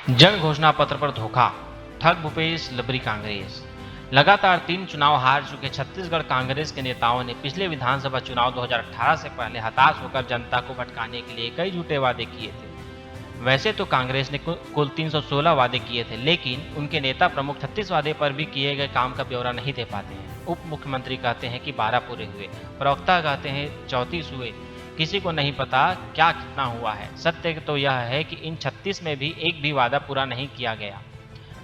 जन घोषणा पत्र पर धोखा, ठग भूपेश लबरी कांग्रेस। लगातार 3 चुनाव हार चुके छत्तीसगढ़ कांग्रेस के नेताओं ने पिछले विधानसभा चुनाव 2018 से पहले हताश होकर जनता को भटकाने के लिए कई झूठे वादे किए थे। वैसे तो कांग्रेस ने कुल 316 वादे किए थे, लेकिन उनके नेता प्रमुख 36 वादे पर भी किए गए काम का ब्यौरा नहीं दे पाते हैं। उप मुख्यमंत्री कहते हैं कि 12 पूरे हुए, प्रवक्ता कहते हैं 34 हुए। किसी को नहीं पता क्या कितना हुआ है। सत्य तो यह है कि इन 36 में भी एक भी वादा पूरा नहीं किया गया।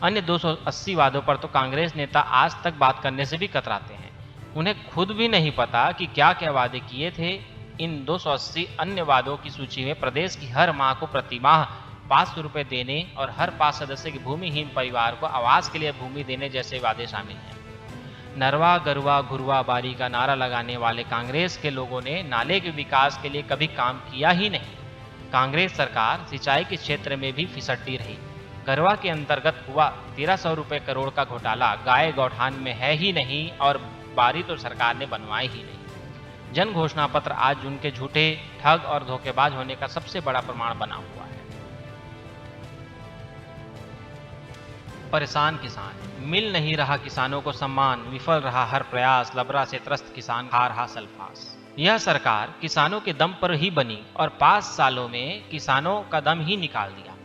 अन्य 280 वादों पर तो कांग्रेस नेता आज तक बात करने से भी कतराते हैं। उन्हें खुद भी नहीं पता कि क्या क्या वादे किए थे। इन 280 अन्य वादों की सूची में प्रदेश की हर मां को प्रतिमाह 500 रुपये देने और हर 5 सदस्य के भूमिहीन परिवार को आवास के लिए भूमि देने जैसे वादे शामिल हैं। नरवा गरुवा घुरवा बारी का नारा लगाने वाले कांग्रेस के लोगों ने नाले के विकास के लिए कभी काम किया ही नहीं। कांग्रेस सरकार सिंचाई के क्षेत्र में भी फिसलती रही। गरवा के अंतर्गत हुआ 1300 रुपये करोड़ का घोटाला गाय गौठान में है ही नहीं और बारी तो सरकार ने बनवाई ही नहीं। जन घोषणा पत्र आज उनके झूठे, ठग और धोखेबाज होने का सबसे बड़ा प्रमाण बना हुआ है। परेशान किसान, मिल नहीं रहा किसानों को सम्मान, विफल रहा हर प्रयास, लबरा से त्रस्त किसान खा रहा सल्फास। यह सरकार किसानों के दम पर ही बनी और 5 सालों में किसानों का दम ही निकाल दिया।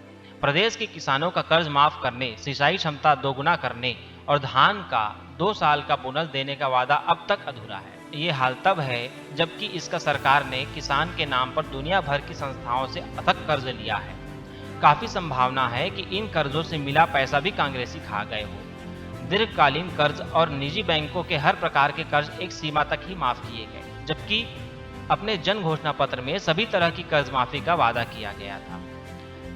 प्रदेश के किसानों का कर्ज माफ करने, सिंचाई क्षमता दोगुना करने और धान का 2 साल का बोनस देने का वादा अब तक अधूरा है। ये हाल तब है जबकि इसका सरकार ने किसान के नाम पर दुनिया भर की संस्थाओं से अथक कर्ज लिया है। काफी संभावना है कि इन कर्जों से मिला पैसा भी कांग्रेसी खा गए हो। दीर्घकालीन कर्ज और निजी बैंकों के हर प्रकार के कर्ज एक सीमा तक ही माफ किए गए, जबकि अपने जन घोषणा पत्र में सभी तरह की कर्ज माफी का वादा किया गया था।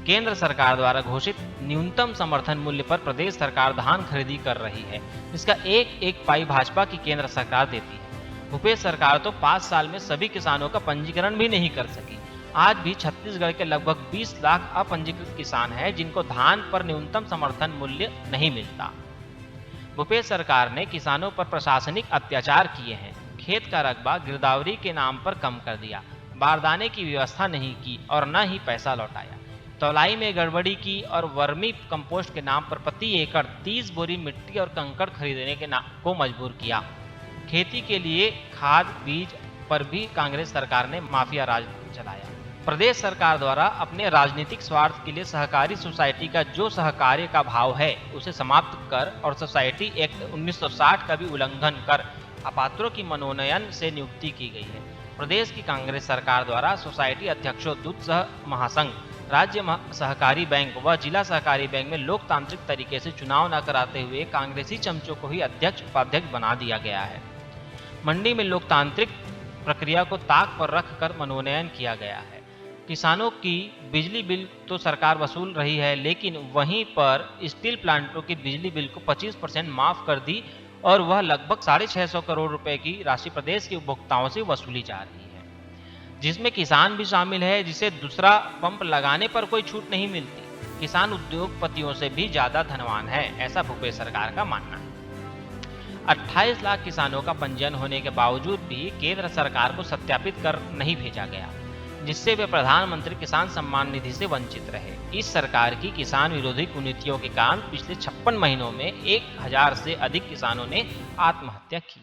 केंद्र सरकार द्वारा घोषित न्यूनतम समर्थन मूल्य पर प्रदेश सरकार धान खरीदी कर रही है। इसका एक एक पाई भाजपा की केंद्र सरकार देती है। भूपेश सरकार तो 5 साल में सभी किसानों का पंजीकरण भी नहीं कर सकी। आज भी छत्तीसगढ़ के लगभग 20 लाख अपंजीकृत किसान हैं जिनको धान पर न्यूनतम समर्थन मूल्य नहीं मिलता। भूपेश सरकार ने किसानों पर प्रशासनिक अत्याचार किए हैं। खेत का रकबा गिरदावरी के नाम पर कम कर दिया, बारदाने की व्यवस्था नहीं की और न ही पैसा लौटाया। तौलाई में गड़बड़ी की और वर्मी कंपोस्ट के नाम पर प्रति एकड़ 30 बोरी मिट्टी और कंकड़ खरीदने को मजबूर किया। खेती के लिए खाद बीज पर भी कांग्रेस सरकार ने माफिया राज चलाया। प्रदेश सरकार द्वारा अपने राजनीतिक स्वार्थ के लिए सहकारी सोसाइटी का जो सहकार्य का भाव है उसे समाप्त कर और सोसाइटी एक्ट 1960 का भी उल्लंघन कर अपात्रों की मनोनयन से नियुक्ति की गई है। प्रदेश की कांग्रेस सरकार द्वारा सोसाइटी अध्यक्षों, दूध सह महासंघ, राज्य सहकारी बैंक व जिला सहकारी बैंक में लोकतांत्रिक तरीके से चुनाव न कराते हुए कांग्रेसी चमचों को ही अध्यक्ष उपाध्यक्ष बना दिया गया है। मंडी में लोकतांत्रिक प्रक्रिया को ताक पर रखकर मनोनयन किया गया है। किसानों की बिजली बिल तो सरकार वसूल रही है, लेकिन वहीं पर स्टील प्लांटों की बिजली बिल को 25% माफ कर दी और वह लगभग 650 करोड़ रुपए की राशि प्रदेश के उपभोक्ताओं से वसूली जा रही है, जिसमें किसान भी शामिल है, जिसे दूसरा पंप लगाने पर कोई छूट नहीं मिलती। किसान उद्योगपतियों से भी ज्यादा धनवान है, ऐसा भूपेश सरकार का मानना है। 28 लाख किसानों का पंजीयन होने के बावजूद भी केंद्र सरकार को सत्यापित कर नहीं भेजा गया, जिससे वे प्रधानमंत्री किसान सम्मान निधि से वंचित रहे। इस सरकार की किसान विरोधी कुनीतियों के कारण पिछले 56 महीनों में 1000 से अधिक किसानों ने आत्महत्या की।